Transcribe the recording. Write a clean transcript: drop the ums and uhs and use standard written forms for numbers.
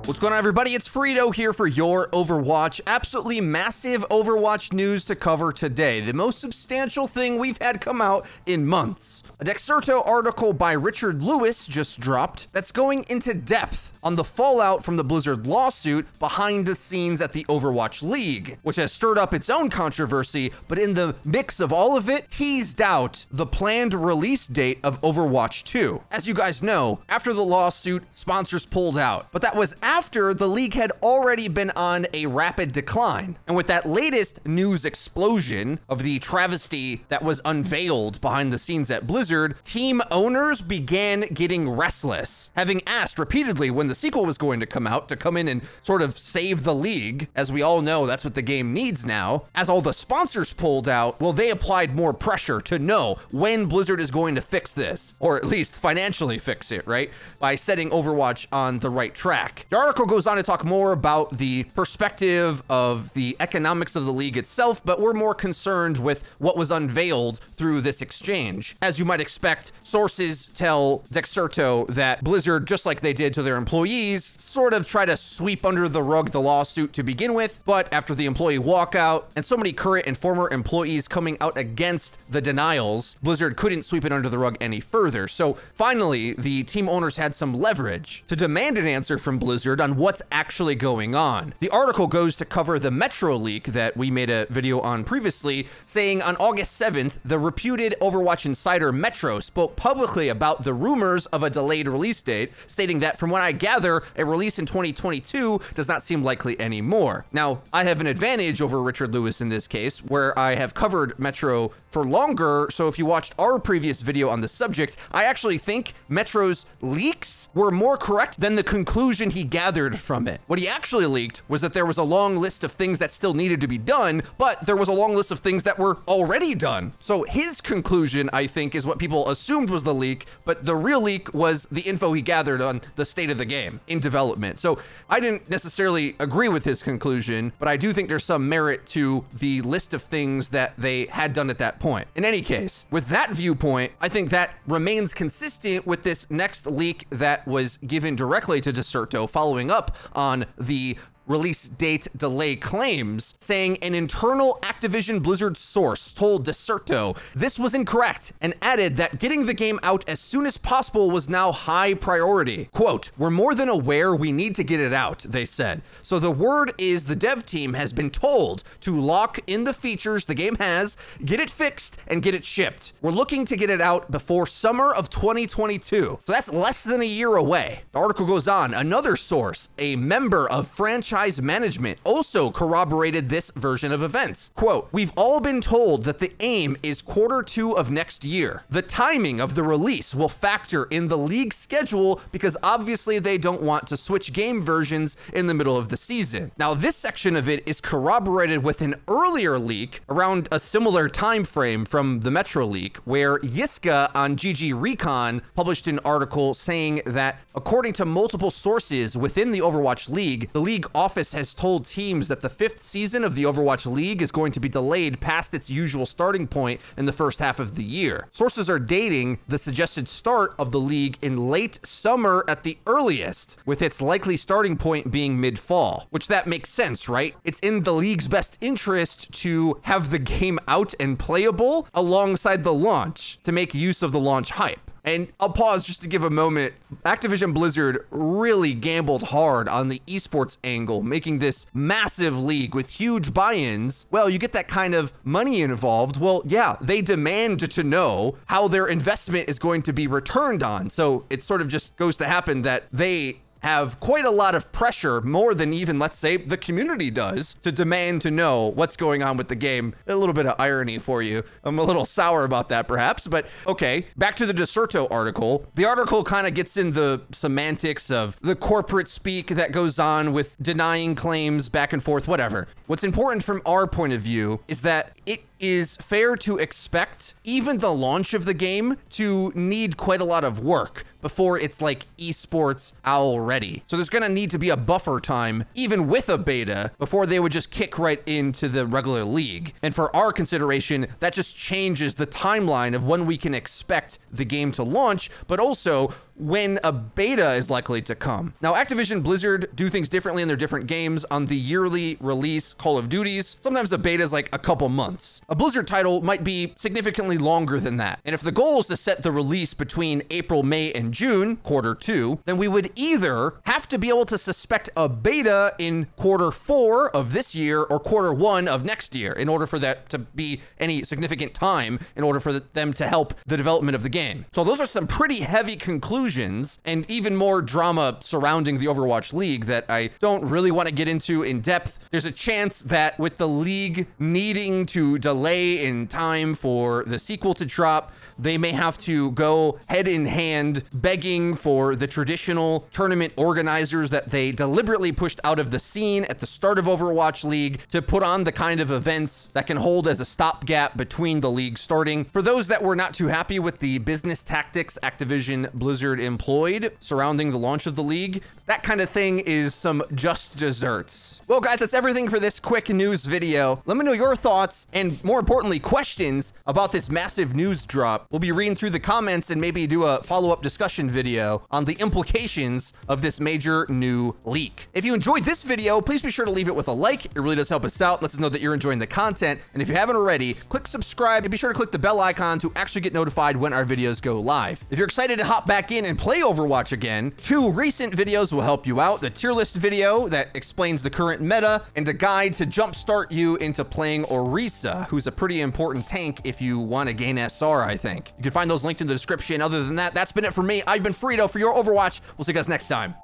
What's going on, everybody? It's Frito here for Your Overwatch. Absolutely massive Overwatch news to cover today. The most substantial thing we've had come out in months. A Dexerto article by Richard Lewis just dropped that's going into depth on the fallout from the Blizzard lawsuit behind the scenes at the Overwatch League, which has stirred up its own controversy, but in the mix of all of it, teased out the planned release date of Overwatch 2. As you guys know, after the lawsuit, sponsors pulled out, but that was after the league had already been on a rapid decline. And with that latest news explosion of the travesty that was unveiled behind the scenes at Blizzard, team owners began getting restless, having asked repeatedly when the sequel was going to come out to come in and sort of save the league. As we all know, that's what the game needs now. As all the sponsors pulled out, well, they applied more pressure to know when Blizzard is going to fix this, or at least financially fix it, right? By setting Overwatch on the right track. The article goes on to talk more about the perspective of the economics of the league itself, but we're more concerned with what was unveiled through this exchange. As you might expect, sources tell Dexerto that Blizzard, just like they did to their employees, sort of try to sweep under the rug the lawsuit to begin with, but after the employee walkout and so many current and former employees coming out against the denials, Blizzard couldn't sweep it under the rug any further. So finally, the team owners had some leverage to demand an answer from Blizzard on what's actually going on. The article goes to cover the Metro leak that we made a video on previously, saying on August 7th, the reputed Overwatch insider Metro spoke publicly about the rumors of a delayed release date, stating that from what I gather, a release in 2022 does not seem likely anymore. Now, I have an advantage over Richard Lewis in this case, where I have covered Metro for longer, so if you watched our previous video on the subject, I actually think Metro's leaks were more correct than the conclusion he gathered from it. What he actually leaked was that there was a long list of things that still needed to be done, but there was a long list of things that were already done. So his conclusion, I think, is what people assumed was the leak, but the real leak was the info he gathered on the state of the game in development. So I didn't necessarily agree with his conclusion, but I do think there's some merit to the list of things that they had done at that point. In any case, with that viewpoint, I think that remains consistent with this next leak that was given directly to Dexerto following up on the release date delay claims, saying an internal Activision Blizzard source told Dexerto this was incorrect and added that getting the game out as soon as possible was now high priority. Quote, "We're more than aware we need to get it out," they said. So the word is the dev team has been told to lock in the features the game has, get it fixed, and get it shipped. We're looking to get it out before summer of 2022. So that's less than a year away. The article goes on. Another source, a member of franchise management, also corroborated this version of events. Quote, "We've all been told that the aim is Q2 of next year. The timing of the release will factor in the league schedule because obviously they don't want to switch game versions in the middle of the season." Now, this section of it is corroborated with an earlier leak around a similar time frame from the Metro leak, where Yiska on GG Recon published an article saying that according to multiple sources within the Overwatch League, the league office has told teams that the 5th season of the Overwatch League is going to be delayed past its usual starting point in the first half of the year. Sources are dating the suggested start of the league in late summer at the earliest, with its likely starting point being mid-fall, which that makes sense, right? It's in the league's best interest to have the game out and playable alongside the launch to make use of the launch hype. And I'll pause just to give a moment. Activision Blizzard really gambled hard on the esports angle, making this massive league with huge buy-ins. Well, you get that kind of money involved. Well, yeah, they demand to know how their investment is going to be returned on. So it sort of just goes to happen that they have quite a lot of pressure, more than even, let's say, the community does, to demand to know what's going on with the game. A little bit of irony for you. I'm a little sour about that, perhaps, but okay. Back to the Dexerto article. The article kind of gets in the semantics of the corporate speak that goes on with denying claims back and forth, whatever. What's important from our point of view is that it is fair to expect even the launch of the game to need quite a lot of work before it's like esports already. So there's gonna need to be a buffer time, even with a beta, before they would just kick right into the regular league. And for our consideration, that just changes the timeline of when we can expect the game to launch, but also when a beta is likely to come. Now, Activision Blizzard do things differently in their different games. On the yearly release Call of Duties, sometimes a beta is like a couple months. A Blizzard title might be significantly longer than that. And if the goal is to set the release between April, May, and June, Q2, then we would either have to be able to suspect a beta in Q4 of this year or Q1 of next year in order for that to be any significant time in order for them to help the development of the game. So those are some pretty heavy conclusions and even more drama surrounding the Overwatch League that I don't really want to get into in depth. There's a chance that with the league needing to delay in time for the sequel to drop, they may have to go head in hand begging for the traditional tournament organizers that they deliberately pushed out of the scene at the start of Overwatch League to put on the kind of events that can hold as a stopgap between the league starting. For those that were not too happy with the business tactics Activision Blizzard employed surrounding the launch of the league, that kind of thing is some just desserts. Well, guys, that's everything for this quick news video. Let me know your thoughts and, more importantly, questions about this massive news drop. We'll be reading through the comments and maybe do a follow-up discussion video on the implications of this major new leak. If you enjoyed this video, please be sure to leave it with a like. It really does help us out. Lets us know that you're enjoying the content. And if you haven't already, click subscribe and be sure to click the bell icon to actually get notified when our videos go live. If you're excited to hop back in and play Overwatch again, 2 recent videos will help you out. The tier list video that explains the current meta and a guide to jumpstart you into playing Orisa, who's a pretty important tank if you want to gain SR, I think. You can find those linked in the description. Other than that, that's been it for me. I've been Frito for your Overwatch. We'll see you guys next time.